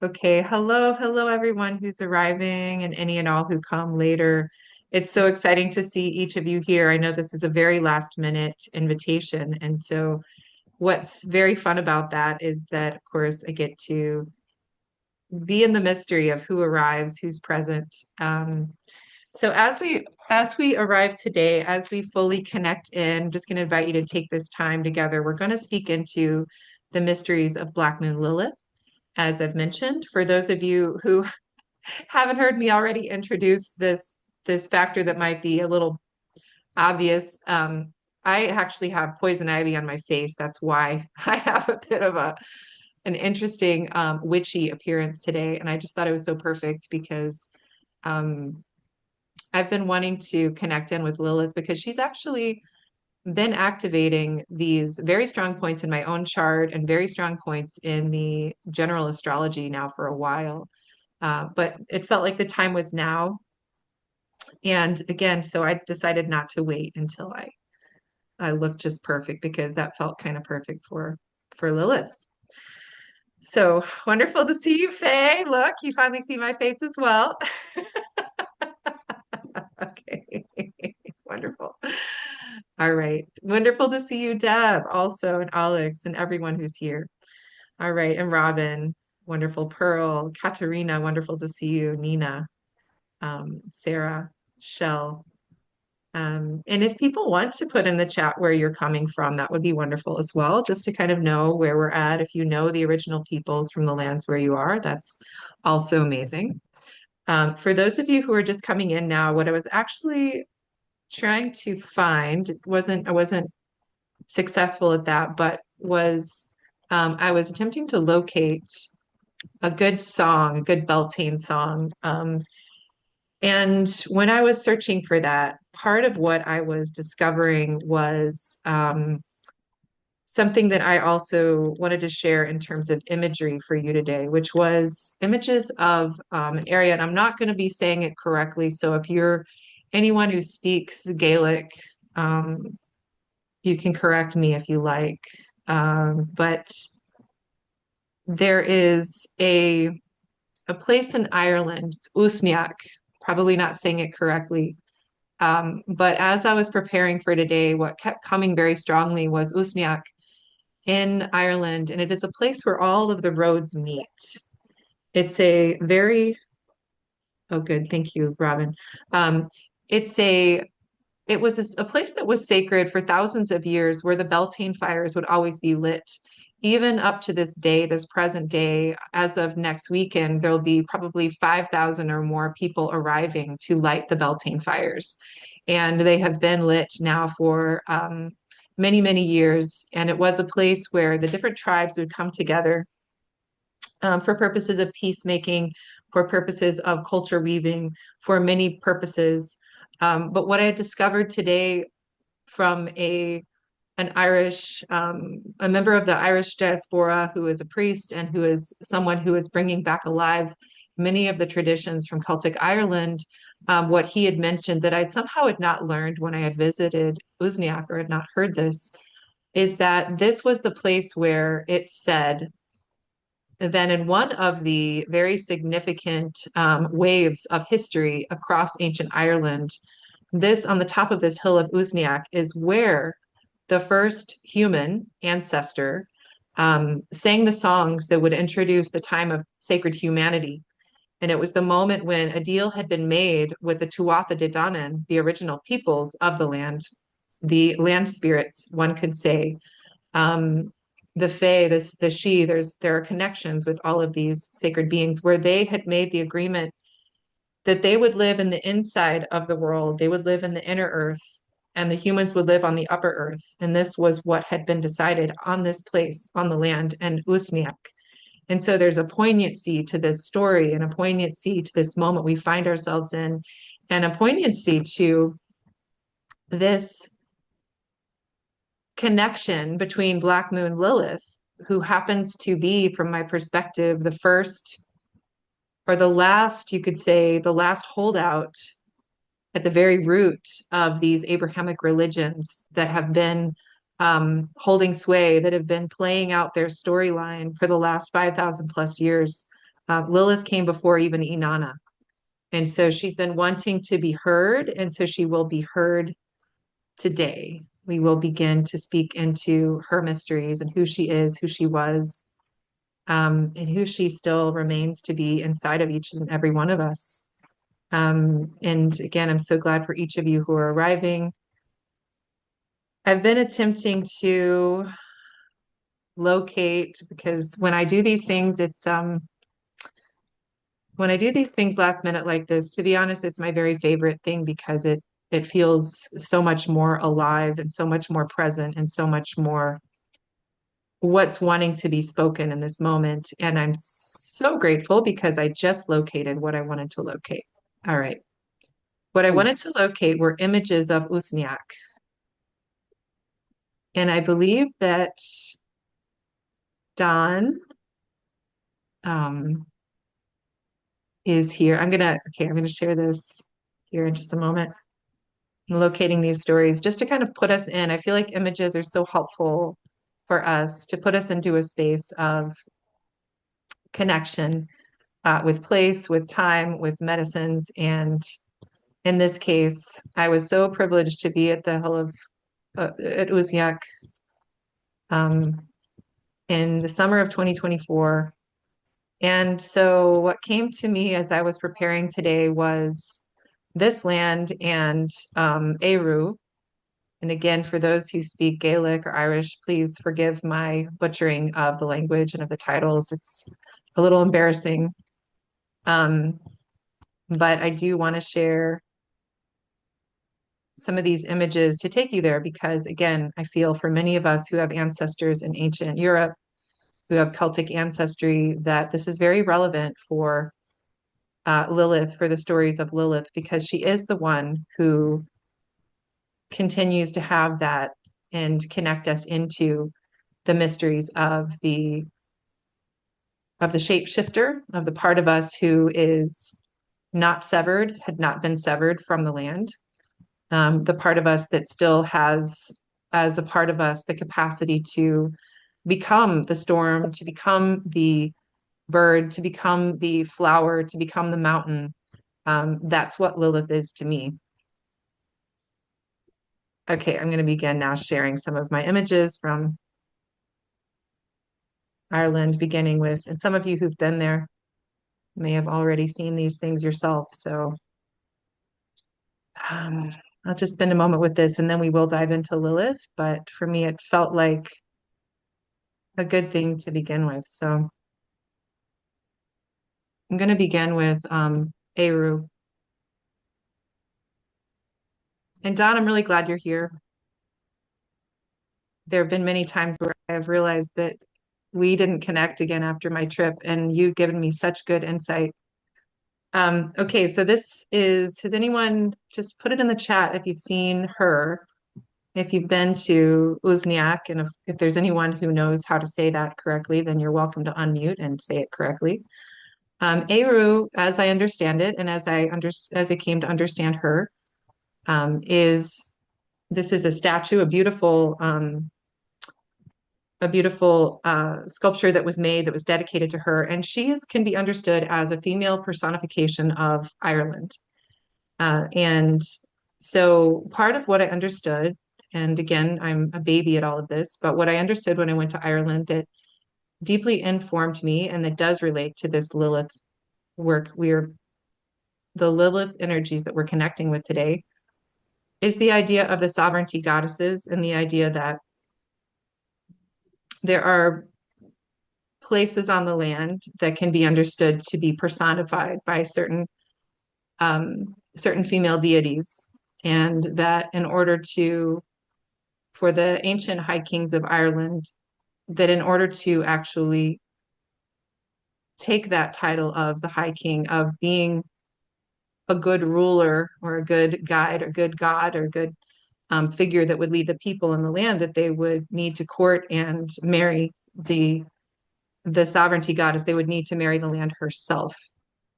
Okay, hello everyone who's arriving and any and all who come later. It's so exciting to see each of you here. I know this is a very last minute invitation, and so what's very fun about that is that, of course, I get to be in the mystery of who arrives, who's present. So as we arrive today, as we fully connect in, I'm just going to invite you to take this time together. We're going to speak into the mysteries of Black Moon Lilith, as I've mentioned. For those of you who haven't heard me already introduce this factor that might be a little obvious, I actually have poison ivy on my face. That's why I have a bit of an interesting witchy appearance today, and I just thought it was so perfect because um, I've been wanting to connect in with Lilith because she's actually been activating these very strong points in my own chart and very strong points in the general astrology now for a while. But it felt like the time was now. And again, so I decided not to wait until I looked just perfect because that felt kind of perfect for Lilith. So wonderful to see you, Faye. Look, you finally see my face as well. Okay. Wonderful. All right. Wonderful to see you, Deb, also, and Alex, and everyone who's here. All right. And Robin, wonderful. Pearl, Katerina, wonderful to see you. Nina, Sarah, Shell. And if people want to put in the chat where you're coming from, that would be wonderful as well, just to kind of know where we're at. If you know the original peoples from the lands where you are, that's also amazing. For those of you who are just coming in now, what I was actually trying to find I wasn't successful at that, but was I was attempting to locate a good song, a good Beltane song. And when I was searching for that, part of what I was discovering was something that I also wanted to share in terms of imagery for you today, which was images of an area. And I'm not going to be saying it correctly. So if you're anyone who speaks Gaelic, um, you can correct me if you like. But there is a place in Ireland, it's Usniak, probably not saying it correctly. But as I was preparing for today, what kept coming very strongly was Usniak in Ireland, and it is a place where all of the roads meet. It's a very, oh, good, thank you, Robin. Um, it's a It was a place that was sacred for thousands of years where the Beltane fires would always be lit. Even up to this day, this present day, as of next weekend, there'll be probably 5,000 or more people arriving to light the Beltane fires. And they have been lit now for many, many years. And it was a place where the different tribes would come together for purposes of peacemaking, for purposes of culture weaving, for many purposes. But what I discovered today from a member of the Irish diaspora who is a priest and who is someone who is bringing back alive many of the traditions from Celtic Ireland. What he had mentioned that I somehow had not learned when I had visited Usniak or had not heard this is that this was the place where it said then in one of the very significant waves of history across ancient Ireland, this on the top of this hill of Usniak is where the first human ancestor sang the songs that would introduce the time of sacred humanity. And it was the moment when a deal had been made with the Tuatha De Danann, the original peoples of the land spirits, one could say, um, the Fae, the She, there are connections with all of these sacred beings where they had made the agreement that they would live in the inside of the world, they would live in the inner earth, and the humans would live on the upper earth. And this was what had been decided on this place, on the land, and Usniak. And so there's a poignancy to this story and a poignancy to this moment we find ourselves in, and a poignancy to this connection between Black Moon Lilith, who happens to be, from my perspective, the first or the last, you could say, the last holdout at the very root of these Abrahamic religions that have been holding sway, that have been playing out their storyline for the last 5,000 plus years. Lilith came before even Inanna. And so she's been wanting to be heard. And so she will be heard today. We will begin to speak into her mysteries and who she is, who she was, and who she still remains to be inside of each and every one of us. And again, I'm so glad for each of you who are arriving. I've been attempting to locate, because when I do these things, when I do these things last minute like this, to be honest, it's my very favorite thing because it feels so much more alive and so much more present and so much more what's wanting to be spoken in this moment. And I'm so grateful because I just located what I wanted to locate. All right. What I wanted to locate were images of Usniak. And I believe that Don um, is here. I'm gonna share this here in just a moment. I'm locating these stories just to kind of put us in. I feel like images are so helpful for us to put us into a space of connection with place, with time, with medicines. And in this case, I was so privileged to be at the Hill of at Uzyak um, in the summer of 2024. And so what came to me as I was preparing today was this land and Eru. And again, for those who speak Gaelic or Irish, please forgive my butchering of the language and of the titles. It's a little embarrassing. Um, but I do want to share some of these images to take you there because, again, I feel for many of us who have ancestors in ancient Europe, who have Celtic ancestry, that this is very relevant for Lilith, for the stories of Lilith, because she is the one who continues to have that and connect us into the mysteries of the shapeshifter, of the part of us who is not severed, had not been severed from the land, the part of us that still has, as a part of us, the capacity to become the storm, to become the bird, to become the flower, to become the mountain. That's what Lilith is to me. Okay, I'm going to begin now sharing some of my images from Ireland, beginning with, and some of you who've been there may have already seen these things yourself. So um, I'll just spend a moment with this and then we will dive into Lilith. But for me, it felt like a good thing to begin with. So I'm going to begin with Eru. And Don, I'm really glad you're here. There have been many times where I've realized that we didn't connect again after my trip, and you've given me such good insight. Okay, so has anyone just put it in the chat if you've seen her, if you've been to Uzniak, and if there's anyone who knows how to say that correctly, then you're welcome to unmute and say it correctly. Eru, as I understand it, and as I came to understand her, is this is a statue, a beautiful sculpture that was made that was dedicated to her, and can be understood as a female personification of Ireland. And so part of what I understood, and again, I'm a baby at all of this, but what I understood when I went to Ireland that deeply informed me and that does relate to this Lilith work, the Lilith energies that we're connecting with today, is the idea of the sovereignty goddesses and the idea that there are places on the land that can be understood to be personified by certain female deities, and that in order for the ancient high kings of Ireland, that in order to actually take that title of the high king, of being a good ruler or a good guide or good god or good figure that would lead the people in the land, that they would need to court and marry the sovereignty goddess. They would need to marry the land herself.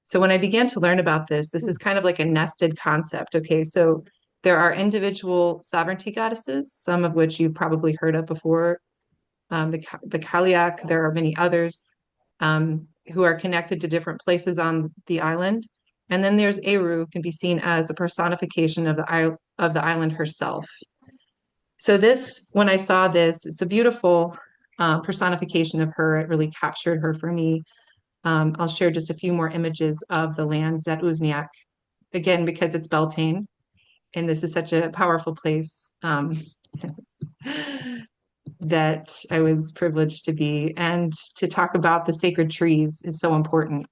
So when I began to learn about this is kind of like a nested concept. Okay, so there are individual sovereignty goddesses, some of which you've probably heard of before. The Kaliak, there are many others who are connected to different places on the island. And then there's Eru, who can be seen as a personification of the island herself. So this, when I saw this, it's a beautiful personification of her. It really captured her for me. I'll share just a few more images of the lands at Uzniak, again, because it's Beltane, and this is such a powerful place that I was privileged to be. And to talk about the sacred trees is so important.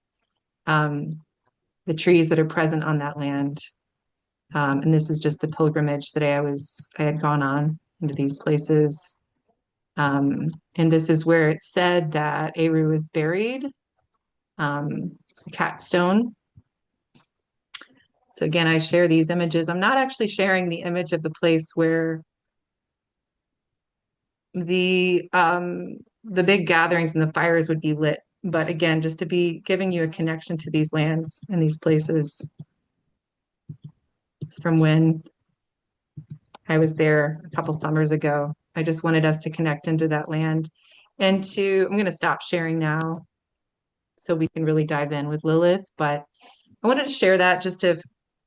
The trees that are present on that land. And this is just the pilgrimage that I had gone on into these places. And this is where it said that Eru is buried. It's the cat stone. So again, I share these images. I'm not actually sharing the image of the place where the big gatherings and the fires would be lit. But again, just to be giving you a connection to these lands and these places from when I was there a couple summers ago. I just wanted us to connect into that land and I'm going to stop sharing now so we can really dive in with Lilith. But I wanted to share that just to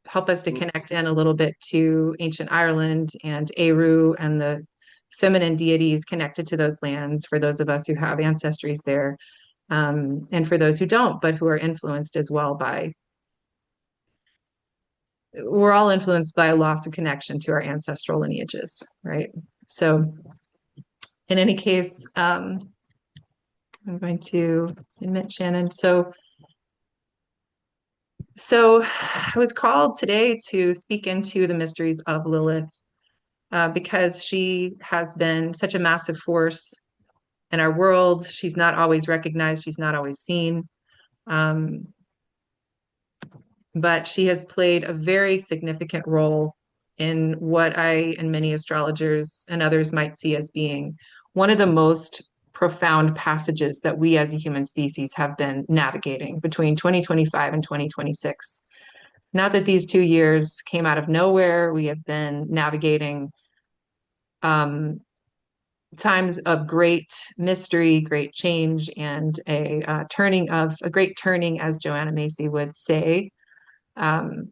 help us to connect in a little bit to ancient Ireland and Eru and the feminine deities connected to those lands for those of us who have ancestries there, and for those who don't, but who are influenced as well we're all influenced by a loss of connection to our ancestral lineages, right? So in any case, I'm going to admit Shannon. So I was called today to speak into the mysteries of Lilith, because she has been such a massive force in our world. She's not always recognized, she's not always seen. Um, but she has played a very significant role in what I and many astrologers and others might see as being one of the most profound passages that we as a human species have been navigating between 2025 and 2026. Not that these 2 years came out of nowhere. We have been navigating times of great mystery, great change, and a great turning, as Joanna Macy would say. Um,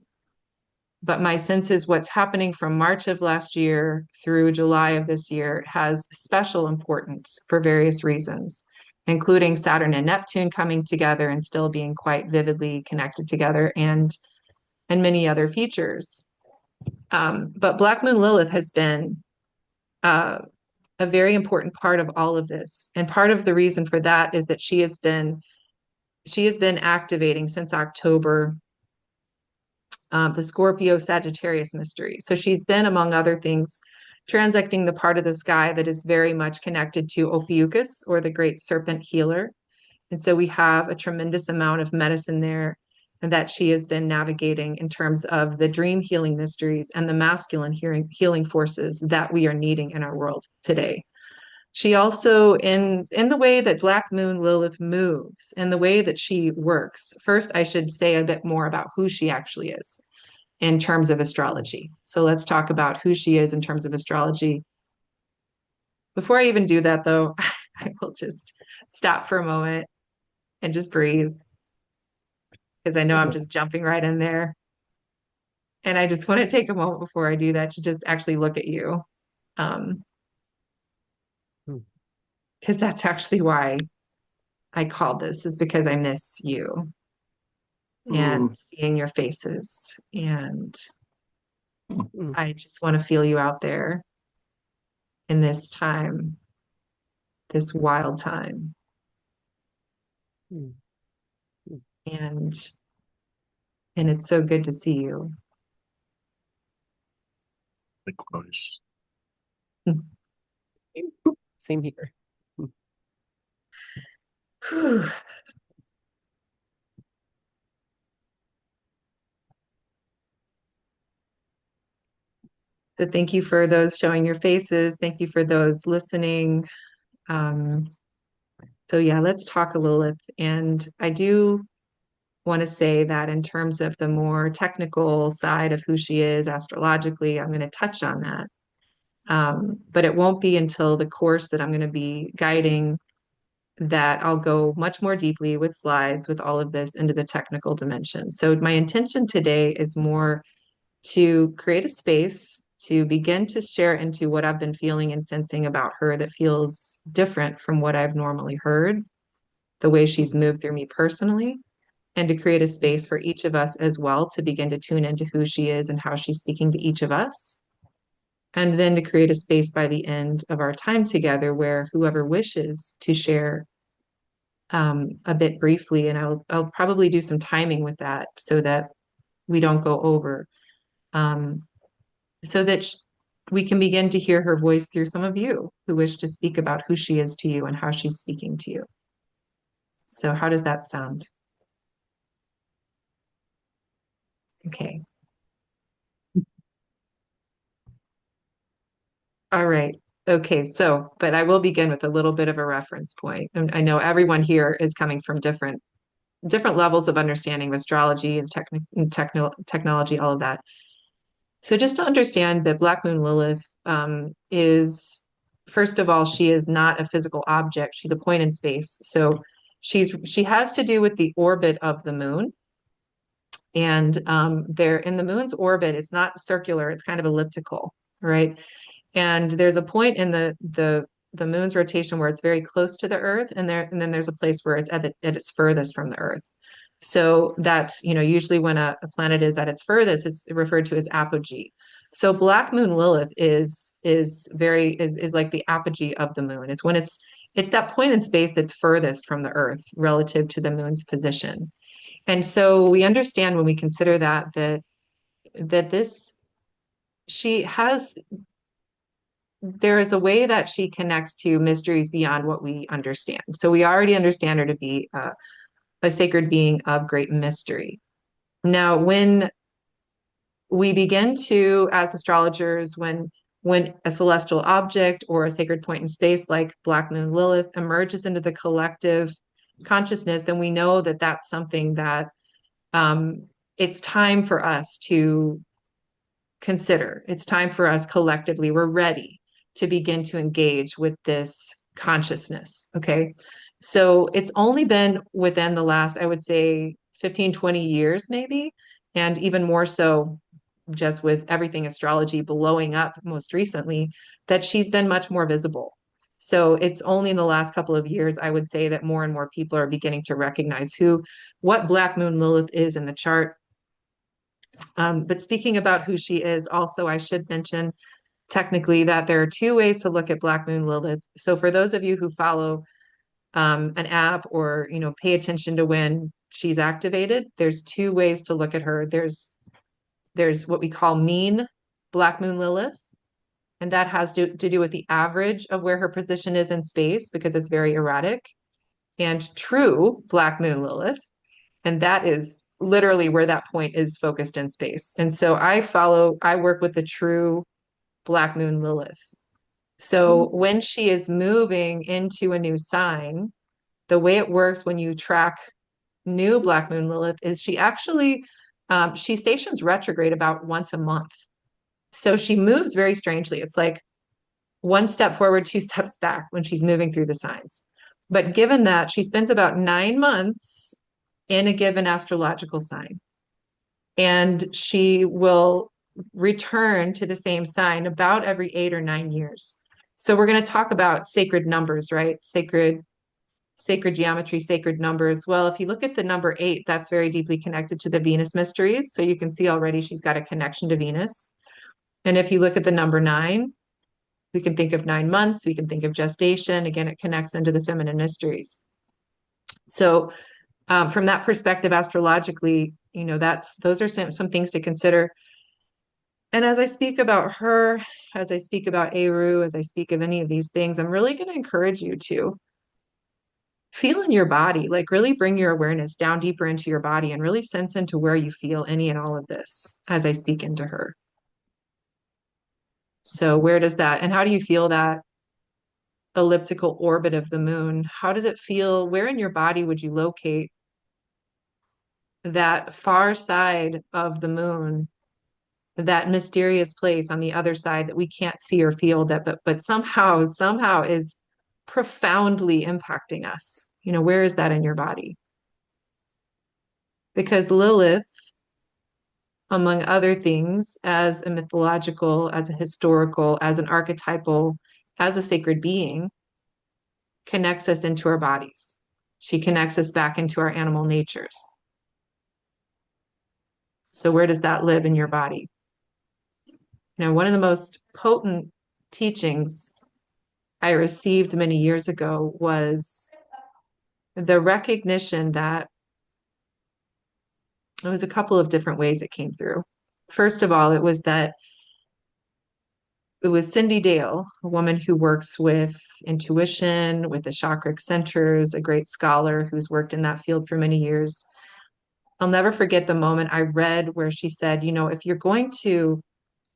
but my sense is what's happening from March of last year through July of this year has special importance for various reasons, including Saturn and Neptune coming together and still being quite vividly connected together, and many other features. But Black Moon Lilith has been uh, a very important part of all of this. And part of the reason for that is that she has been activating since October the Scorpio Sagittarius mystery. So she's been, among other things, transecting the part of the sky that is very much connected to Ophiuchus, or the great serpent healer. And so we have a tremendous amount of medicine there, and that she has been navigating in terms of the dream healing mysteries and the masculine healing forces that we are needing in our world today. She also, in the way that Black Moon Lilith moves and the way that she works, first I should say a bit more about who she actually is in terms of astrology. So let's talk about who she is in terms of astrology. Before I even do that, though, I will just stop for a moment and just breathe, because I know I'm just jumping right in there. And I just want to take a moment before I do that to just actually look at you. Because that's actually why I called this, is because I miss you and seeing your faces. And I just want to feel you out there in this time, this wild time. And it's so good to see you. Likewise. Same here. Whew. So thank you for those showing your faces. Thank you for those listening. So yeah, let's talk a Lilith. And I do want to say that in terms of the more technical side of who she is astrologically, I'm going to touch on that. But it won't be until the course that I'm going to be guiding that I'll go much more deeply with slides, with all of this into the technical dimension. So my intention today is more to create a space to begin to share into what I've been feeling and sensing about her that feels different from what I've normally heard, the way she's moved through me personally, and to create a space for each of us as well to begin to tune into who she is and how she's speaking to each of us. And then to create a space by the end of our time together where whoever wishes to share a bit briefly, and I'll probably do some timing with that so that we don't go over, um, so that we can begin to hear her voice through some of you who wish to speak about who she is to you and how she's speaking to you. So how does that sound? Okay. All right. Okay. So, but I will begin with a little bit of a reference point. And I know everyone here is coming from different levels of understanding of astrology and technology, all of that. So just to understand that Black Moon Lilith is, first of all, she is not a physical object. She's a point in space. So she has to do with the orbit of the moon. And there in the moon's orbit, it's not circular, it's kind of elliptical, right? And there's a point in the moon's rotation where it's very close to the Earth, and then there's a place where it's at its furthest from the Earth. So that's, usually when a planet is at its furthest, it's referred to as apogee. So Black Moon Lilith is like the apogee of the moon. It's when it's that point in space that's furthest from the Earth relative to the moon's position. And so we understand when we consider that this she has there is a way that she connects to mysteries beyond what we understand. So we already understand her to be a sacred being of great mystery. Now, when we begin to, as astrologers, when a celestial object or a sacred point in space like Black Moon Lilith emerges into the collective consciousness, then we know that that's something that it's time for us to consider. It's time for us collectively. We're ready to begin to engage with this consciousness. Okay. So it's only been within the last, I would say, 15, 20 years, maybe, and even more so just with everything astrology blowing up most recently, that she's been much more visible. So it's only in the last couple of years, I would say, that more and more people are beginning to recognize what Black Moon Lilith is in the chart. But speaking about who she is, also, I should mention technically that there are two ways to look at Black Moon Lilith. So for those of you who follow an app or pay attention to when she's activated, there's two ways to look at her. There's what we call mean Black Moon Lilith, and that has to do with the average of where her position is in space because it's very erratic, and true Black Moon Lilith, and that is literally where that point is focused in space. And so I work with the true Black Moon Lilith. So when she is moving into a new sign, the way it works when you track new Black Moon Lilith is she stations retrograde about once a month. So she moves very strangely. It's like one step forward, two steps back when she's moving through the signs. But given that she spends about 9 months in a given astrological sign, and she will return to the same sign about every 8 or 9 years. So we're going to talk about sacred numbers, right? Sacred geometry, sacred numbers. Well, if you look at the number 8, that's very deeply connected to the Venus mysteries. So you can see already she's got a connection to Venus. And if you look at the number 9, we can think of 9 months, we can think of gestation. Again, it connects into the feminine mysteries. So from that perspective, astrologically, those are some things to consider. And as I speak about her, as I speak about Eru, as I speak of any of these things, I'm really going to encourage you to feel in your body, like really bring your awareness down deeper into your body and really sense into where you feel any and all of this as I speak into her. So where does that, and how do you feel that elliptical orbit of the moon? How does it feel? Where in your body would you locate that far side of the moon, that mysterious place on the other side that we can't see or feel that, but somehow is profoundly impacting us. Where is that in your body? Because Lilith, among other things, as a mythological, as a historical, as an archetypal, as a sacred being, connects us into our bodies. She connects us back into our animal natures. So where does that live in your body? One of the most potent teachings I received many years ago was the recognition that it was a couple of different ways it came through. First of all, it was Cindy Dale, a woman who works with intuition, with the chakric centers, a great scholar who's worked in that field for many years. I'll never forget the moment I read where she said, if you're going to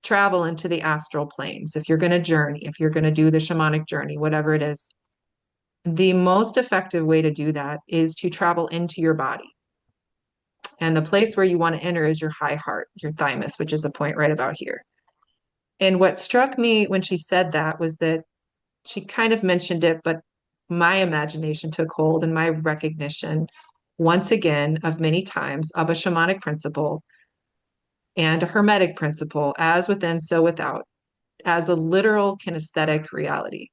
travel into the astral planes, if you're going to journey, if you're going to do the shamanic journey, whatever it is, the most effective way to do that is to travel into your body. And the place where you want to enter is your high heart, your thymus, which is the point right about here. And what struck me when she said that was that she kind of mentioned it, but my imagination took hold and my recognition, once again, of many times, of a shamanic principle and a hermetic principle, as within, so without, as a literal kinesthetic reality,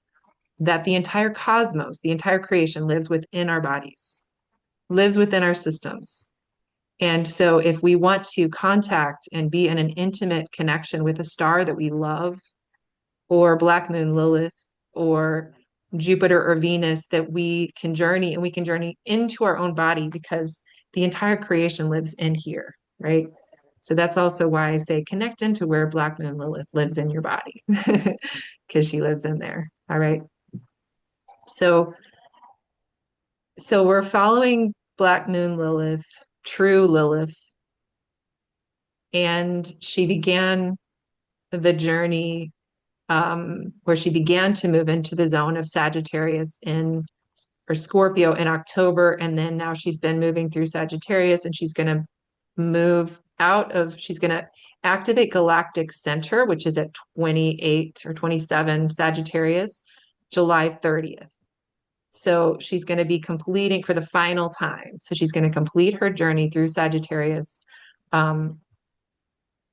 that the entire cosmos, the entire creation lives within our bodies, lives within our systems. And so if we want to contact and be in an intimate connection with a star that we love, or Black Moon Lilith, or Jupiter or Venus, that we can journey and we can journey into our own body because the entire creation lives in here, right? So that's also why I say connect into where Black Moon Lilith lives in your body because she lives in there. All right. So we're following Black Moon Lilith, true Lilith, and she began the journey where she began to move into the zone of Sagittarius or Scorpio in October. And then now she's been moving through Sagittarius and she's going to she's going to activate galactic center, which is at 28 or 27 Sagittarius, July 30th. So she's going to be completing for the final time. So she's going to complete her journey through Sagittarius um,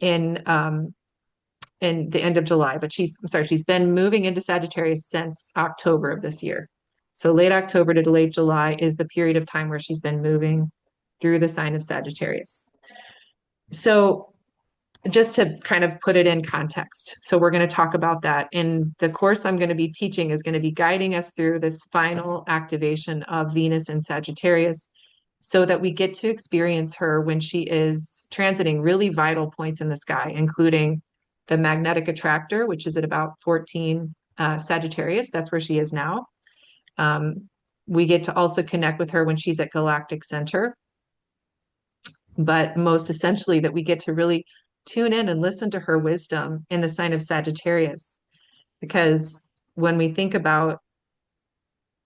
in the end of July, but she's been moving into Sagittarius since October of this year. So late October to late July is the period of time where she's been moving through the sign of Sagittarius. So just to kind of put it in context. So we're going to talk about that. And the course I'm going to be teaching is going to be guiding us through this final activation of Venus in Sagittarius so that we get to experience her when she is transiting really vital points in the sky, including the magnetic attractor, which is at about 14 Sagittarius. That's where she is now. We get to also connect with her when she's at galactic center. But most essentially, that we get to really tune in and listen to her wisdom in the sign of Sagittarius. Because when we think about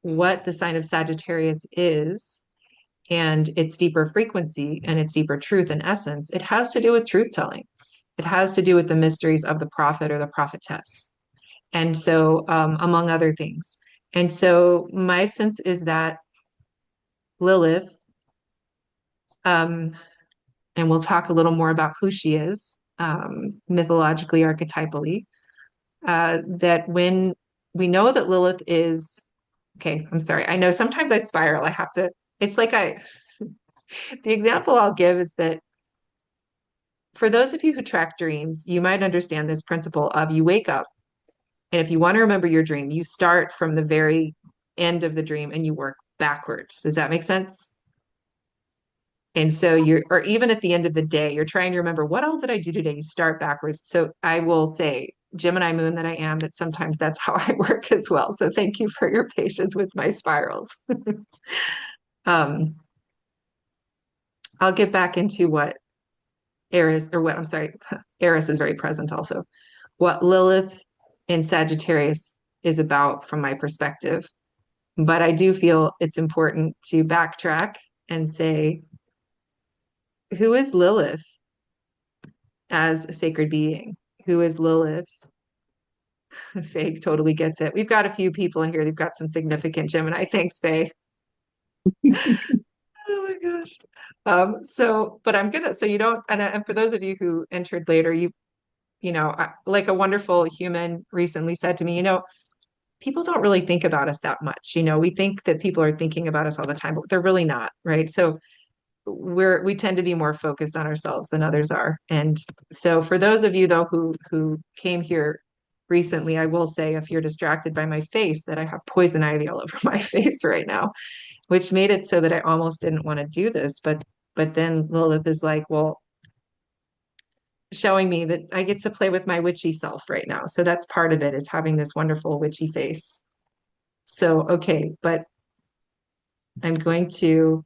what the sign of Sagittarius is and its deeper frequency and its deeper truth and essence, it has to do with truth telling. It has to do with the mysteries of the prophet or the prophetess. And so, among other things. And so, my sense is that Lilith, um, and we'll talk a little more about who she is, mythologically, archetypally, that when we know that Lilith is, okay, I'm sorry. I know sometimes I spiral. It's like the example I'll give is that for those of you who track dreams, you might understand this principle of you wake up, and if you want to remember your dream, you start from the very end of the dream and you work backwards. Does that make sense? And so or even at the end of the day, you're trying to remember what all did I do today? You start backwards. So I will say, Gemini moon that I am, that sometimes that's how I work as well. So thank you for your patience with my spirals. um, I'll get back into what I'm sorry, Eris is very present also. What Lilith in Sagittarius is about from my perspective. But I do feel it's important to backtrack and say, who is Lilith as a sacred being? Who is Lilith? Faye totally gets it. We've got a few people in here. They've got some significant Gemini. Thanks, Faye. Oh my gosh. But I'm gonna, so you don't, and for those of you who entered later, like a wonderful human recently said to me, people don't really think about us that much. We think that people are thinking about us all the time, but they're really not, right? So we tend to be more focused on ourselves than others are. And so for those of you though who came here recently, I will say if you're distracted by my face, that I have poison ivy all over my face right now, which made it so that I almost didn't want to do this. But then Lilith is like, well, showing me that I get to play with my witchy self right now. So that's part of it, is having this wonderful witchy face. So okay, but I'm going to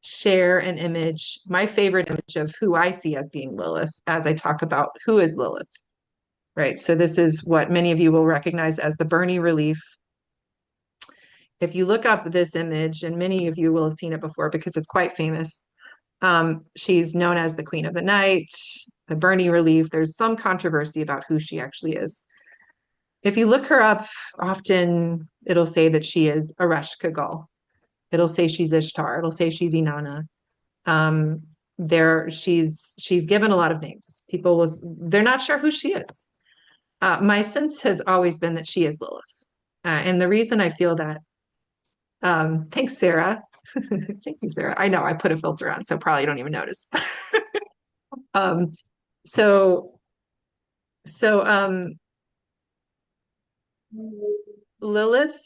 share an image, my favorite image of who I see as being Lilith, as I talk about who is Lilith, right? So this is what many of you will recognize as the Bernie relief. If you look up this image, and many of you will have seen it before because it's quite famous, she's known as the Queen of the Night, the Bernie relief. There's some controversy about who she actually is. If you look her up, often it'll say that she is Aresh Kagal. It'll say she's Ishtar. It'll say she's Inanna. Um, she's given a lot of names. They're not sure who she is. My sense has always been that she is Lilith. And the reason I feel that, thanks, Sarah. Thank you, Sarah. I know I put a filter on, so probably you don't even notice. Um, so, so Lilith,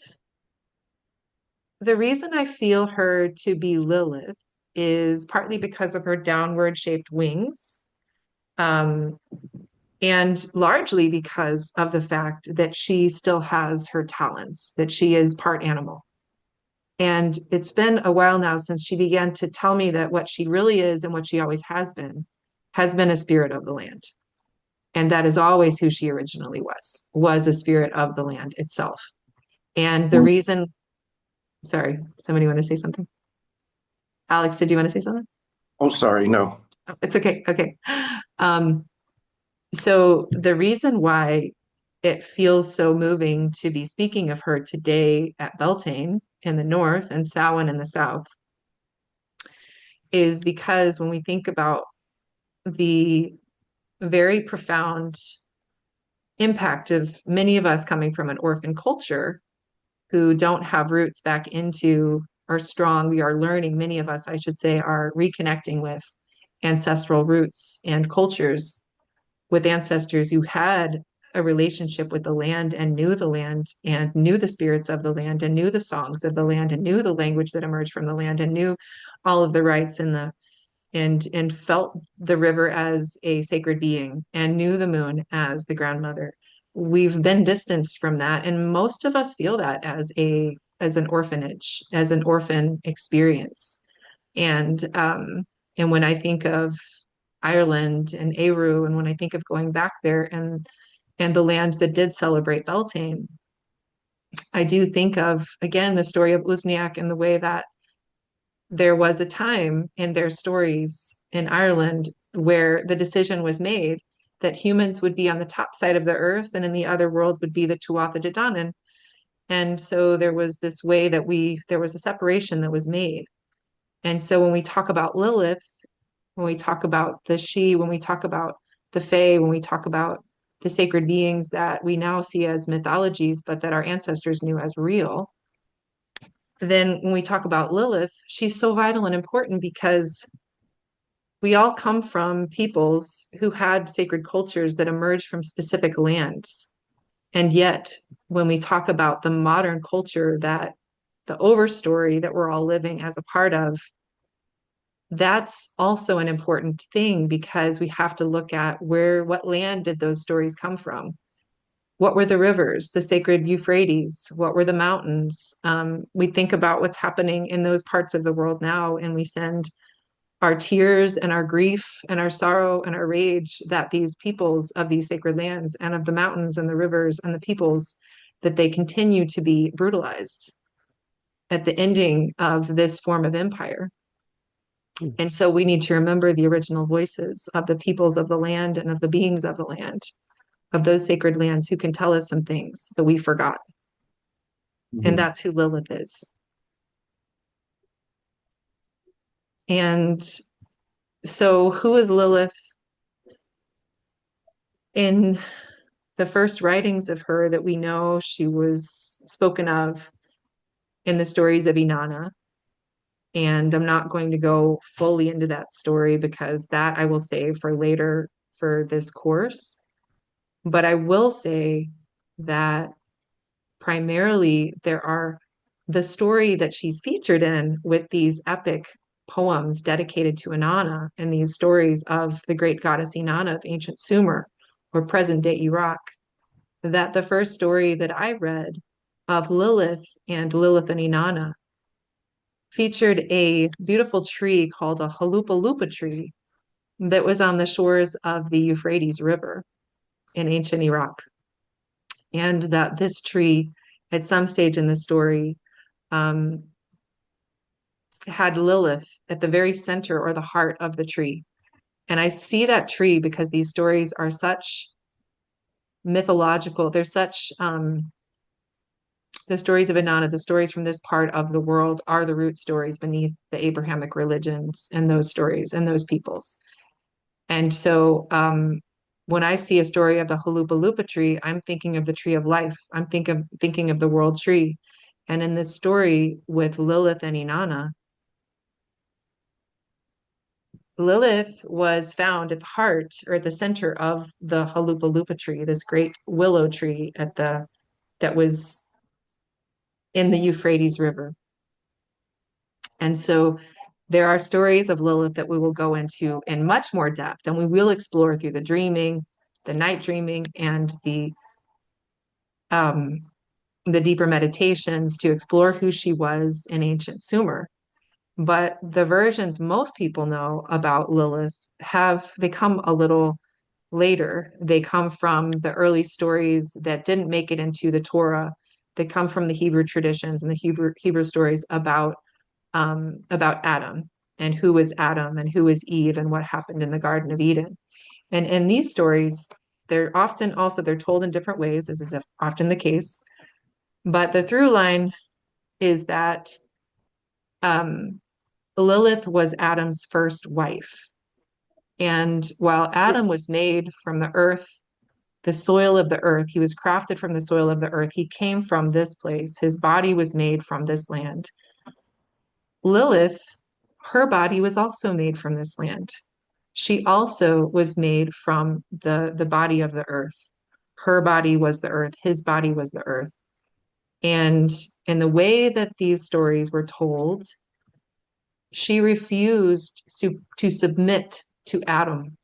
the reason I feel her to be Lilith is partly because of her downward shaped wings. Um, and largely because of the fact that she still has her talents, that she is part animal. And it's been a while now since she began to tell me that what she really is and what she always has been a spirit of the land. And that is always who she originally was a spirit of the land itself. And the reason, sorry, somebody want to say something? Alex, did you want to say something? Oh, sorry, no. Oh, it's okay. Okay. Um, so the reason why it feels so moving to be speaking of her today at Beltane in the north and Samhain in the south is because when we think about the very profound impact of many of us coming from an orphan culture who don't have roots back into our strong, we are learning, many of us, I should say, are reconnecting with ancestral roots and cultures with ancestors who had a relationship with the land and knew the land and knew the spirits of the land and knew the songs of the land and knew the language that emerged from the land and knew all of the rites and felt the river as a sacred being and knew the moon as the grandmother. We've been distanced from that, and most of us feel that as an orphanage, as an orphan experience. And when I think of Ireland and Eru, and when I think of going back there and the lands that did celebrate Beltane, I do think of again the story of Usniak and the way that there was a time in their stories in Ireland where the decision was made that humans would be on the top side of the earth and in the other world would be the Tuatha De Danann. And so there was this way that there was a separation that was made. And so when we talk about Lilith, when we talk about the she, when we talk about the Fae, when we talk about the sacred beings that we now see as mythologies, but that our ancestors knew as real, then when we talk about Lilith, she's so vital and important because we all come from peoples who had sacred cultures that emerged from specific lands. And yet, when we talk about the modern culture that the overstory that we're all living as a part of, that's also an important thing because we have to look at what land did those stories come from? What were the rivers, the sacred Euphrates? What were the mountains? We think about what's happening in those parts of the world now, and we send our tears and our grief and our sorrow and our rage that these peoples of these sacred lands and of the mountains and the rivers and the peoples that they continue to be brutalized at the ending of this form of empire. And so we need to remember the original voices of the peoples of the land and of the beings of the land, of those sacred lands who can tell us some things that we forgot. And Mhm. that's who Lilith is. And so, who is Lilith? In the first writings of her that we know, she was spoken of in the stories of Inanna. And I'm not going to go fully into that story because that I will save for later for this course. But I will say that primarily there are the story that she's featured in with these epic poems dedicated to Inanna and these stories of the great goddess Inanna of ancient Sumer or present day Iraq. That the first story that I read of Lilith and Lilith and Inanna featured a beautiful tree called a halupa tree that was on the shores of the Euphrates River in ancient Iraq. And that this tree, at some stage in the story, um, had Lilith at the very center or the heart of the tree. And I see that tree because these stories are such mythological. They're such the stories of Inanna, the stories from this part of the world are the root stories beneath the Abrahamic religions and those stories and those peoples. And so when I see a story of the Halupa tree, I'm thinking of the tree of life. I'm thinking of the world tree. And in this story with Lilith and Inanna, Lilith was found at the heart or at the center of the Halupa tree, this great willow tree at the that was in the Euphrates River. And so there are stories of Lilith that we will go into in much more depth, and we will explore through the dreaming, the night dreaming, and um, the deeper meditations to explore who she was in ancient Sumer. But the versions most people know about Lilith have they come a little later. They come from the early stories that didn't make it into the Torah. They come from the Hebrew traditions and the Hebrew stories about Adam and who was Adam and who was Eve and what happened in the Garden of Eden. And in these stories, they're often also they're told in different ways, as is often the case. But the through line is that um, Lilith was Adam's first wife. And while Adam was made from the earth, the soil of the earth, he was crafted from the soil of the earth. He came from this place. His body was made from this land. Lilith, her body was also made from this land. She also was made from the body of the earth. Her body was the earth. His body was the earth. And in the way that these stories were told, she refused to submit to Adam,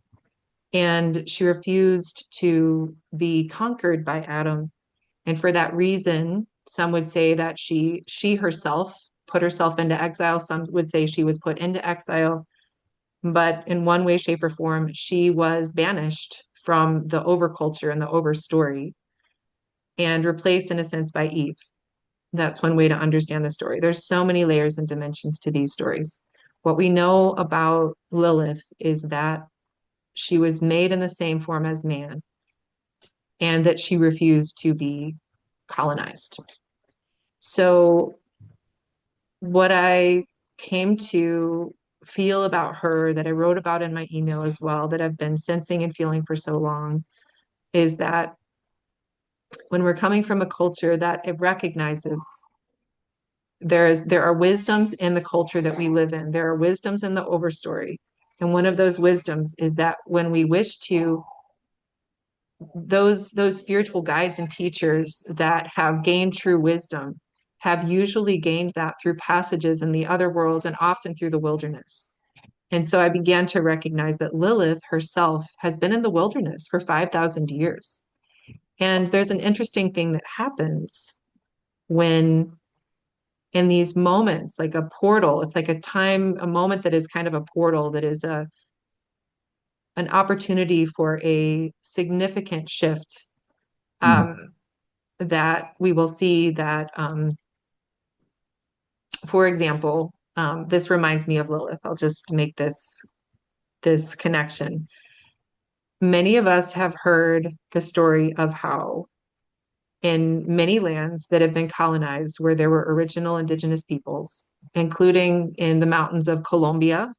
and she refused to be conquered by Adam. And for that reason, some would say that she herself put herself into exile. Some would say she was put into exile, but in one way, shape, or form, she was banished from the overculture and the overstory and replaced in a sense by Eve. That's one way to understand the story. There's so many layers and dimensions to these stories. What we know about Lilith is that she was made in the same form as man and that she refused to be colonized. So, what I came to feel about her that I wrote about in my email as well, that I've been sensing and feeling for so long, is that when we're coming from a culture that it recognizes there are wisdoms in the culture that we live in. There are wisdoms in the overstory. And one of those wisdoms is that when we wish to those spiritual guides and teachers that have gained true wisdom have usually gained that through passages in the other world and often through the wilderness. And so I began to recognize that Lilith herself has been in the wilderness for 5,000 years. And there's an interesting thing that happens when in these moments, like a portal, it's like a moment that is kind of a portal that is an opportunity for a significant shift Mhm. um, that we will see that, for example, This reminds me of Lilith. I'll just make this connection. Many of us have heard the story of how in many lands that have been colonized where there were original indigenous peoples, including in the mountains of Colombia,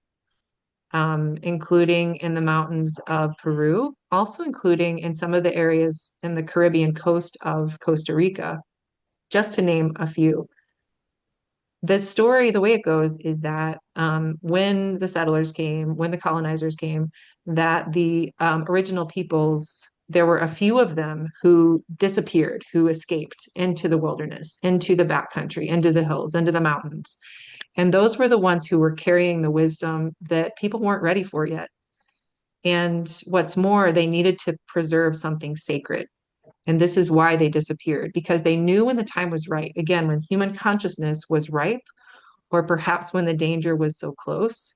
including in the mountains of Peru, also including in some of the areas in the Caribbean coast of Costa Rica, just to name a few. The story, the way it goes, is that when the settlers came, when the colonizers came, that the original peoples, there were a few of them who disappeared, who escaped into the wilderness, into the backcountry, into the hills, into the mountains. And those were the ones who were carrying the wisdom that people weren't ready for yet. And what's more, they needed to preserve something sacred. And this is why they disappeared, because they knew when the time was right. Again, when human consciousness was ripe, or perhaps when the danger was so close,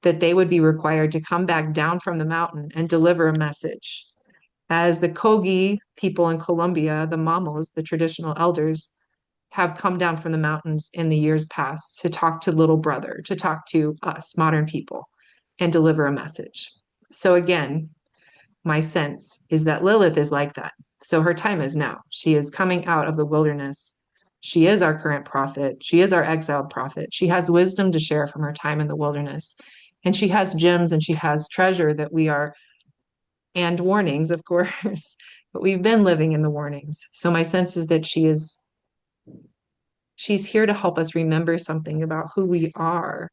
that they would be required to come back down from the mountain and deliver a message. As the Kogi people in Colombia, the Mamos, the traditional elders, have come down from the mountains in the years past to talk to little brother, to talk to us, modern people, and deliver a message. So again, my sense is that Lilith is like that. So her time is now. She is coming out of the wilderness. She is our current prophet. She is our exiled prophet. She has wisdom to share from her time in the wilderness. And she has gems and she has treasure that we are, and warnings, of course, but we've been living in the warnings. So my sense is that she's here to help us remember something about who we are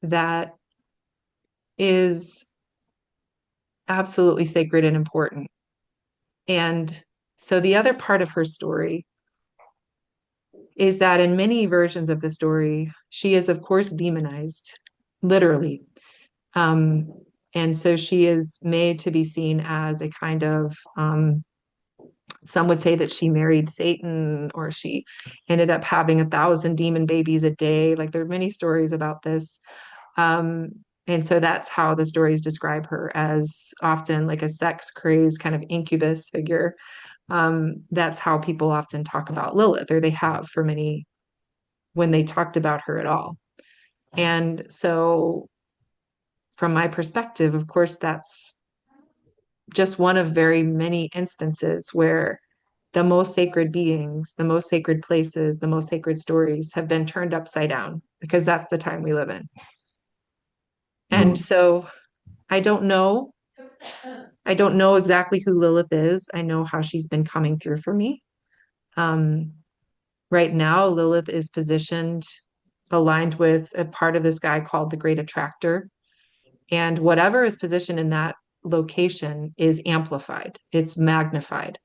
that is absolutely sacred and important. And so the other part of her story is that in many versions of the story, she is, of course, demonized, literally. Um, and so she is made to be seen as a kind of, some would say that she married Satan or she ended up having 1,000 demon babies a day. Like there are many stories about this. Um, and so that's how the stories describe her as often like a sex crazed kind of incubus figure. That's how people often talk about Lilith, or they have for many when they talked about her at all. And so, from my perspective, of course, that's just one of very many instances where the most sacred beings, the most sacred places, the most sacred stories have been turned upside down because that's the time we live in. And Mm. so, I don't know. I don't know exactly who Lilith is. I know how she's been coming through for me. Um, right now, Lilith is positioned aligned with a part of the sky called the Great Attractor. And whatever is positioned in that location is amplified, it's magnified.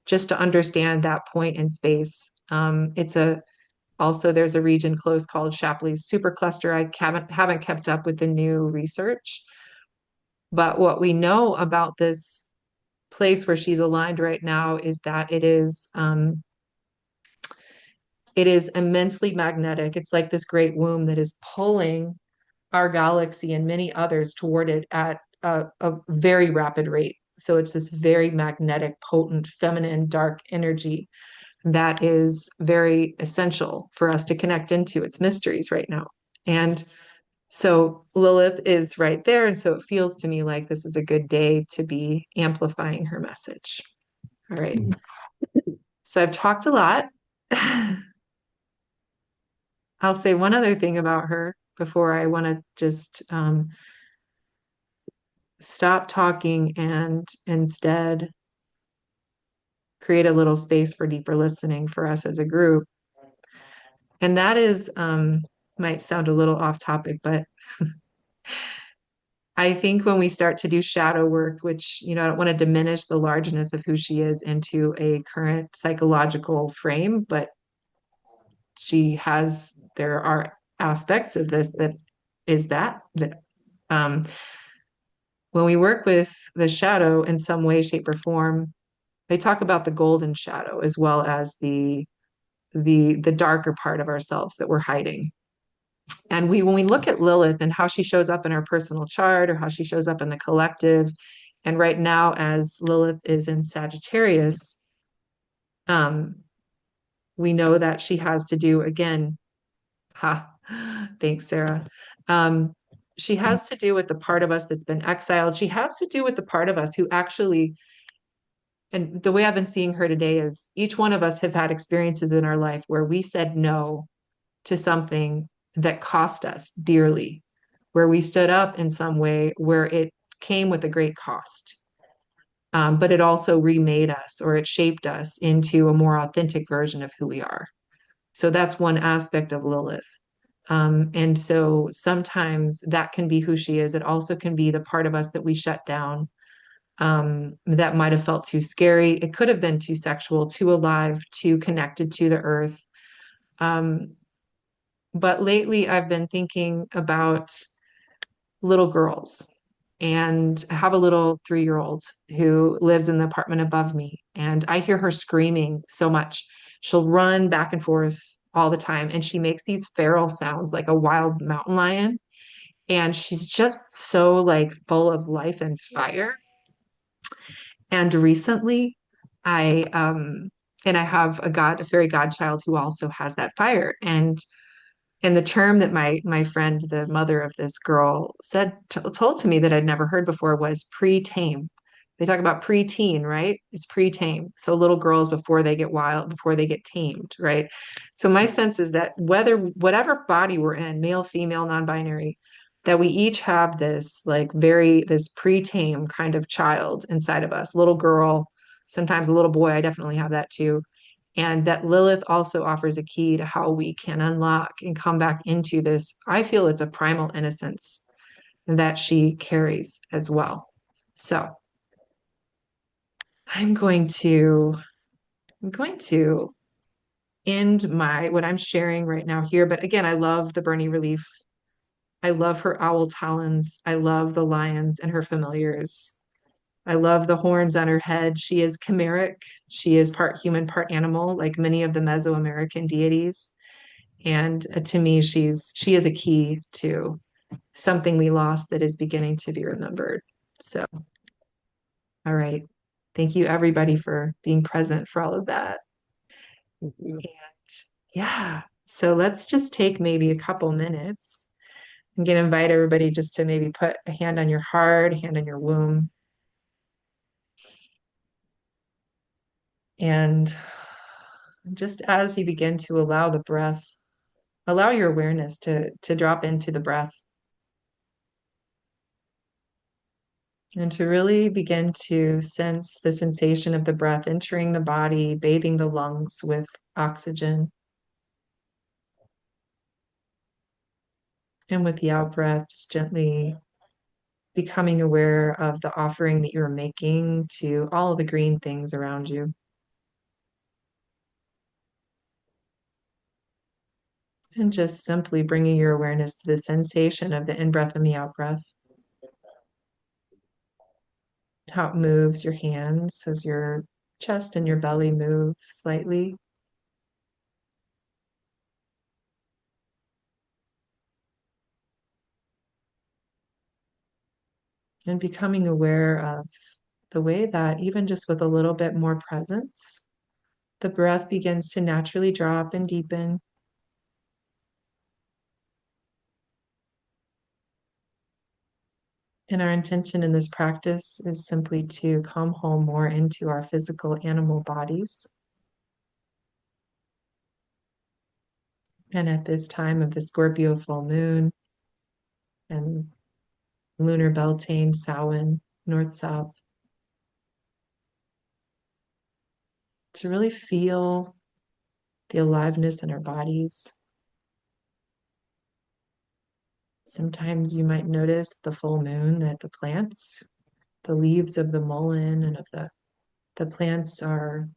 Just to understand that point in space, it's a also there's a region close called Shapley's supercluster. I haven't kept up with the new research, but what we know about this place where she's aligned right now is that it is immensely magnetic. It's like this great womb that is pulling our galaxy and many others toward it at a very rapid rate. So it's this very magnetic, potent, feminine, dark energy that is very essential for us to connect into its mysteries right now. And so Lilith is right there. And so it feels to me like this is a good day to be amplifying her message. All right. Mm. So I've talked a lot. I'll say one other thing about her before I want to just stop talking and instead create a little space for deeper listening for us as a group. And that is, might sound a little off topic, but I think when we start to do shadow work, which, I don't want to diminish the largeness of who she is into a current psychological frame, but there are aspects of this that is that um, when we work with the shadow in some way, shape, or form, they talk about the golden shadow as well as the darker part of ourselves that we're hiding. And when we look at Lilith and how she shows up in our personal chart or how she shows up in the collective, and right now as Lilith is in Sagittarius, um, we know that she has to do again, Thanks, Sarah. Um, she has to do with the part of us that's been exiled. She has to do with the part of us who actually, and the way I've been seeing her today is each one of us have had experiences in our life where we said no to something that cost us dearly, where we stood up in some way where it came with a great cost. But it also remade us or it shaped us into a more authentic version of who we are. So that's one aspect of Lilith. And so sometimes that can be who she is. It also can be the part of us that we shut down, that might have felt too scary. It could have been too sexual, too alive, too connected to the earth. Um, but lately, I've been thinking about little girls. And I have a little 3-year old who lives in the apartment above me. And I hear her screaming so much. She'll run back and forth all the time. And she makes these feral sounds like a wild mountain lion. And she's just so like full of life and fire. And recently I have a fairy godchild who also has that fire. And the term that my friend, the mother of this girl, told to me that I'd never heard before was pre-tame. They talk about pre-teen, right? It's pre-tame. So little girls before they get wild, before they get tamed, right? So my sense is that whatever body we're in, male, female, non-binary, that we each have this pre-tame kind of child inside of us, little girl, sometimes a little boy. I definitely have that too, and that Lilith also offers a key to how we can unlock and come back into this. I feel it's a primal innocence that she carries as well. So I'm going to I'm going to end my what I'm sharing right now here. But again, I love the Bernie relief. I love her owl talons. I love the lions and her familiars. I love the horns on her head. She is chimeric. She is part human, part animal, like many of the Mesoamerican deities. And to me, she is a key to something we lost that is beginning to be remembered. So, all right. Thank you, everybody, for being present for all of that. Mhm. And yeah, so let's just take maybe a couple minutes. I'm going to invite everybody just to maybe put a hand on your heart, a hand on your womb. And just as you begin to allow the breath, allow your awareness to drop into the breath and to really begin to sense the sensation of the breath entering the body, bathing the lungs with oxygen. And with the out breath, just gently becoming aware of the offering that you're making to all of the green things around you. And just simply bringing your awareness to the sensation of the in breath and the out breath, how it moves your hands as your chest and your belly move slightly. And becoming aware of the way that even just with a little bit more presence, the breath begins to naturally drop and deepen. And our intention in this practice is simply to come home more into our physical animal bodies. And at this time of the Scorpio full moon and lunar Beltane, Samhain, north-south, to really feel the aliveness in our bodies. Sometimes you might notice the full moon that the plants, the leaves of the mullein and of the plants are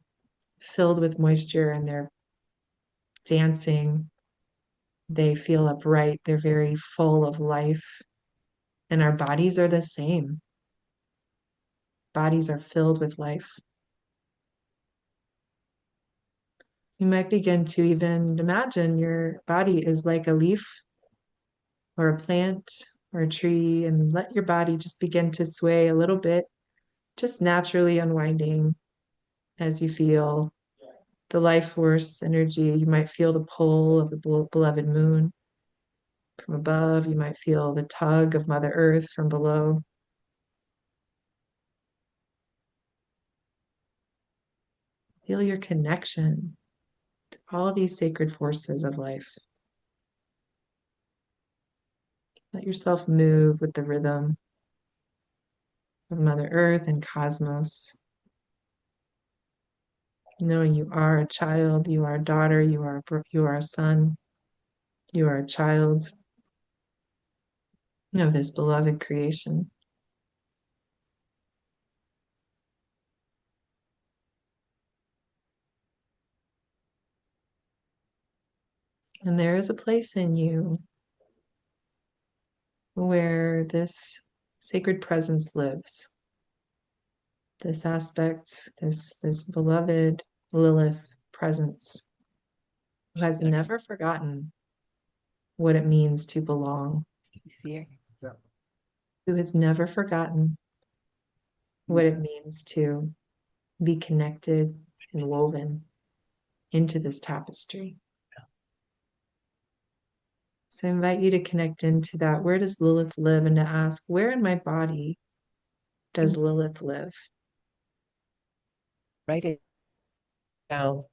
filled with moisture and they're dancing. They feel upright. They're very full of life. And our bodies are the same. Bodies are filled with life. You might begin to even imagine your body is like a leaf or a plant or a tree, and let your body just begin to sway a little bit, just naturally unwinding as you feel the life force energy. You might feel the pull of the beloved moon. From above, you might feel the tug of Mother Earth from below. Feel your connection to all these sacred forces of life. Let yourself move with the rhythm of Mother Earth and cosmos. Knowing you are a child, you are a daughter, you are a son, you are a child of this beloved creation. And there is a place in you where this sacred presence lives. This aspect, this beloved Lilith presence, who has never forgotten what it means to belong, who has never forgotten what it means to be connected and woven into this tapestry. So I invite you to connect into that. Where does Lilith live? And to ask, where in my body does Lilith live? Write it down.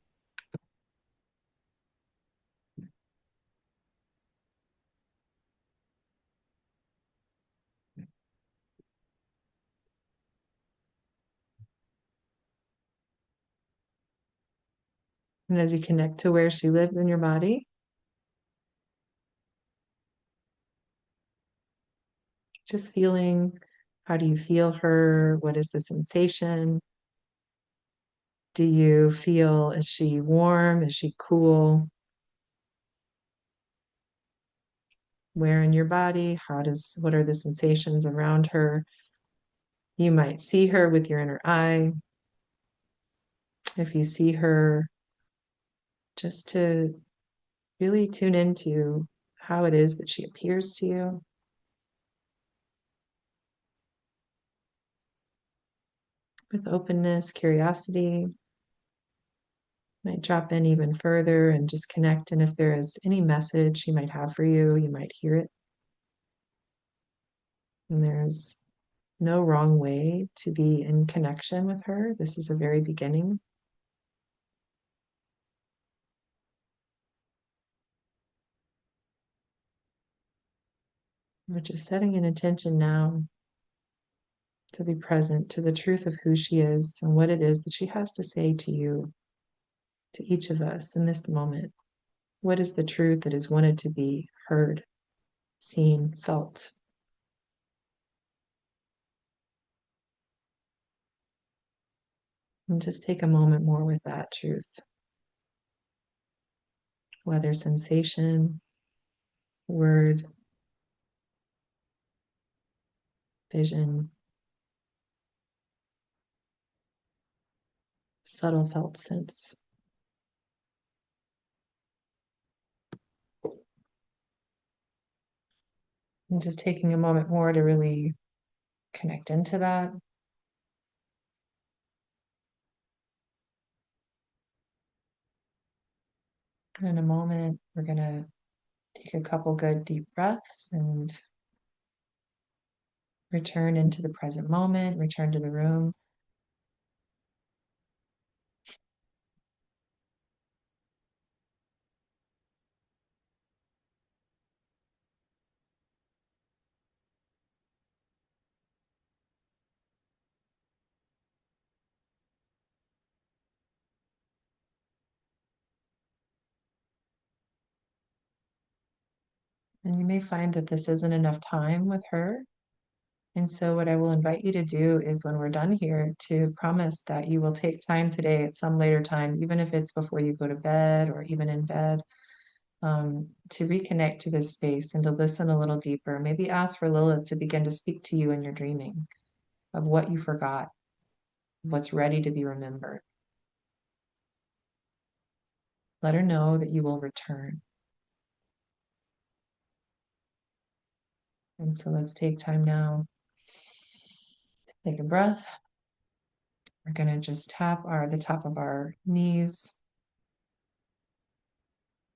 And as you connect to where she lives in your body, just feeling, how do you feel her? What is the sensation? Do you feel, is she warm? Is she cool? Where in your body? What are the sensations around her? You might see her with your inner eye. If you see her, just to really tune into how it is that she appears to you. With openness, curiosity, might drop in even further and just connect. And if there is any message she might have for you, you might hear it. And there's no wrong way to be in connection with her. This is a very beginning. We're just setting an intention now to be present to the truth of who she is and what it is that she has to say to you, to each of us in this moment. What is the truth that is wanted to be heard, seen, felt? And just take a moment more with that truth, whether sensation, word, vision, subtle felt sense. And just taking a moment more to really connect into that. And in a moment, we're going to take a couple good deep breaths and return into the present moment, return to the room. And you may find that this isn't enough time with her. And so, what I will invite you to do is when we're done here, to promise that you will take time today at some later time, even if it's before you go to bed or even in bed, to reconnect to this space and to listen a little deeper. Maybe ask for Lilith to begin to speak to you in your dreaming of what you forgot, what's ready to be remembered. Let her know that you will return. And so let's take time now. Take a breath. We're going to just tap the top of our knees,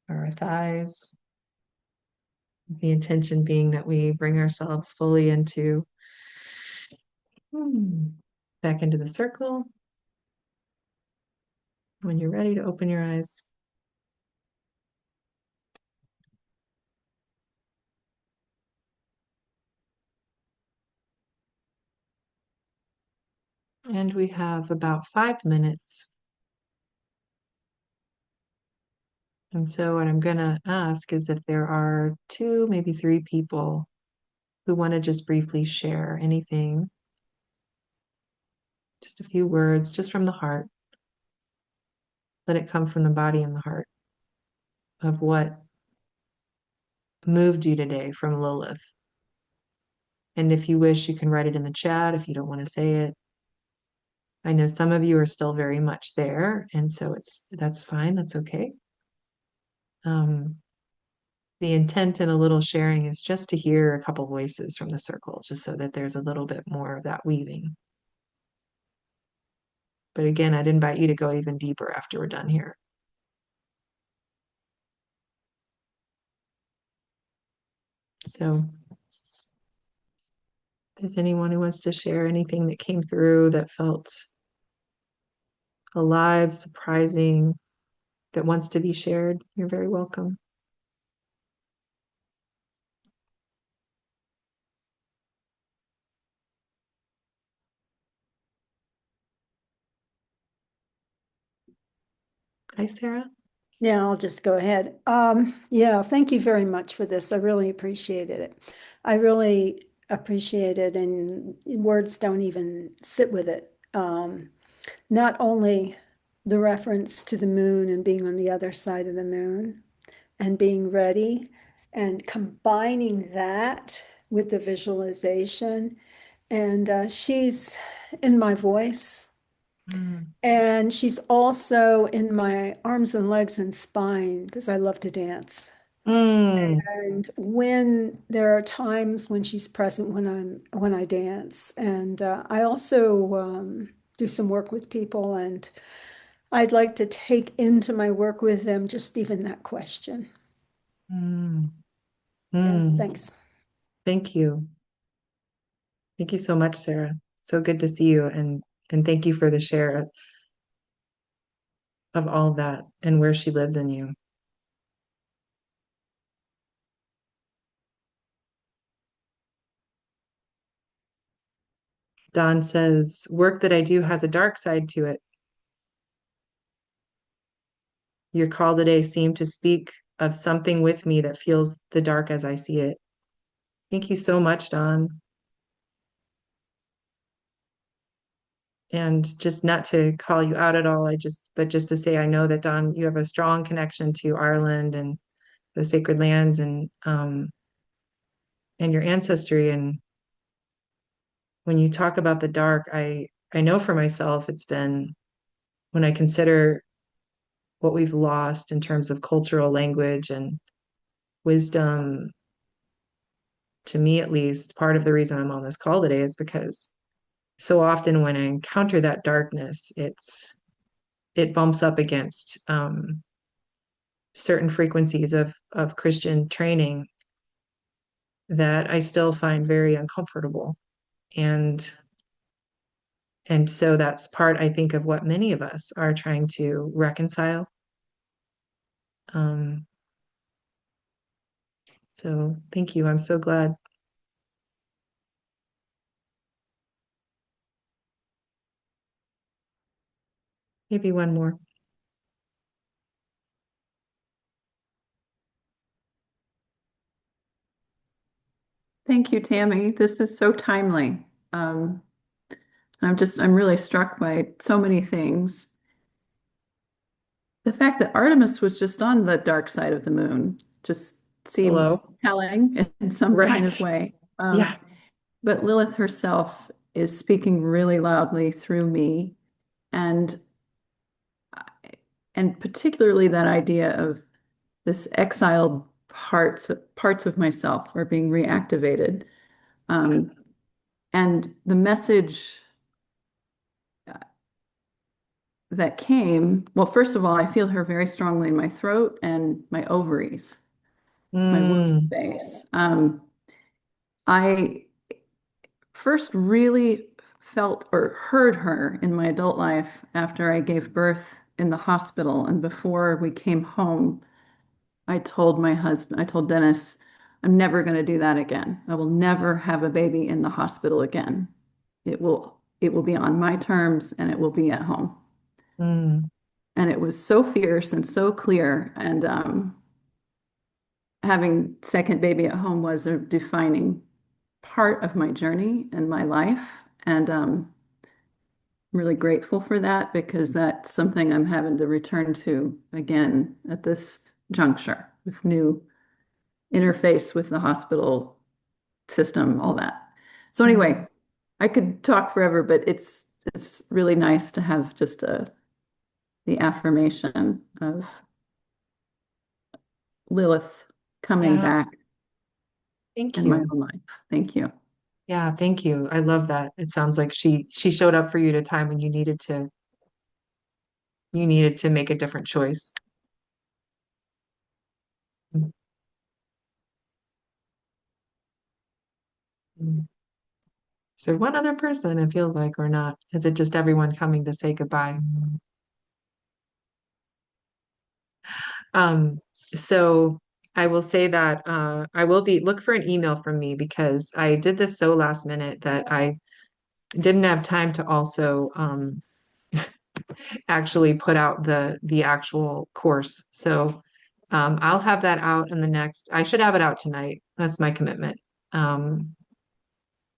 our thighs, The intention being that we bring ourselves fully into back into the circle. When you're ready to open your eyes. And we have about 5 minutes. And so what I'm going to ask is if there are two, maybe three people who want to just briefly share anything, just a few words, just from the heart. Let it come from the body and the heart of what moved you today from Lilith. And if you wish, you can write it in the chat if you don't want to say it. I know some of you are still very much there, and so that's fine, that's okay. The intent in a little sharing is just to hear a couple voices from the circle, just so that there's a little bit more of that weaving. But again, I'd invite you to go even deeper after we're done here. So if there's anyone who wants to share anything that came through that felt alive, surprising, that wants to be shared, you're very welcome. Hi, Sarah. Yeah, I'll just go ahead. Yeah, thank you very much for this. I really appreciated it. I really appreciate it, and words don't even sit with it. Not only the reference to the moon and being on the other side of the moon and being ready and combining that with the visualization. And she's in my voice. Mm. And she's also in my arms and legs and spine because I love to dance. Mm. And when there are times when she's present when I dance, and I also do some work with people, and I'd like to take into my work with them just even that question. Mm. Yeah, Mm. thanks. Thank you. Thank you so much, Sarah. So good to see you, and thank you for the share of all that and where she lives in you. Don says, work that I do has a dark side to it. Your call today seemed to speak of something with me that feels the dark as I see it. Thank you so much, Don. And just not to call you out at all, but just to say, I know that Don, you have a strong connection to Ireland and the sacred lands and your ancestry. And when you talk about the dark, I know for myself, it's been when I consider what we've lost in terms of cultural language and wisdom, to me at least, part of the reason I'm on this call today is because so often when I encounter that darkness, it bumps up against certain frequencies of Christian training that I still find very uncomfortable. And so that's part, I think, of what many of us are trying to reconcile. Um, so thank you. I'm so glad. Maybe one more. Thank you, Tammy. This is so timely. Um, I'm really struck by so many things. The fact that Artemis was just on the dark side of the moon just seems Hello. telling in some kind of Right. way. Yeah. But Lilith herself is speaking really loudly through me, and and particularly that idea of this exiled parts of myself are being reactivated. Um, and the message that came, well, first of all, I feel her very strongly in my throat and my ovaries. my wound Mm, space. I first really felt or heard her in my adult life after I gave birth in the hospital. And before we came home, I told my husband, I told Dennis, I'm never going to do that again. I will never have a baby in the hospital again. It will be on my terms and it will be at home. mm, And it was so fierce and so clear. And having second baby at home was a defining part of my journey and my life. And really grateful for that because that's something I'm having to return to again at this juncture with new interface with the hospital system, all that. So mm. anyway, I could talk forever, but it's really nice to have just the affirmation of Lilith coming Yeah, back thank in my you. own life. Thank you. Yeah, thank you. I love that. It sounds like she showed up for you at a time when you needed to make a different choice. Mm, mm. Is there one other person it feels like or not? Is it just everyone coming to say goodbye? Um, so I will say that I will be look for an email from me because I did this so last minute that I didn't have time to also actually put out the actual course. So I'll have that out in the next, I should have it out tonight. That's my commitment.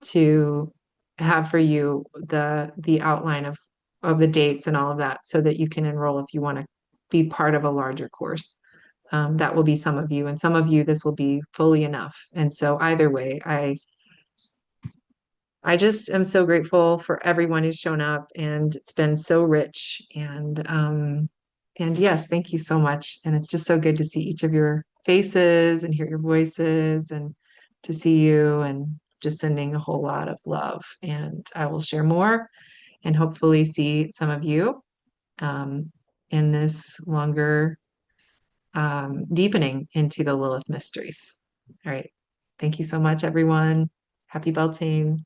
To have for you the outline of the dates and all of that so that you can enroll if you want to be part of a larger course. That will be some of you, and some of you this will be fully enough. And so either way, I just am so grateful for everyone who's shown up, and it's been so rich. And yes, thank you so much. And it's just so good to see each of your faces and hear your voices and to see you and just sending a whole lot of love. And I will share more and hopefully see some of you um, in this longer deepening into the Lilith mysteries. All right. Thank you so much, everyone. Happy Beltane.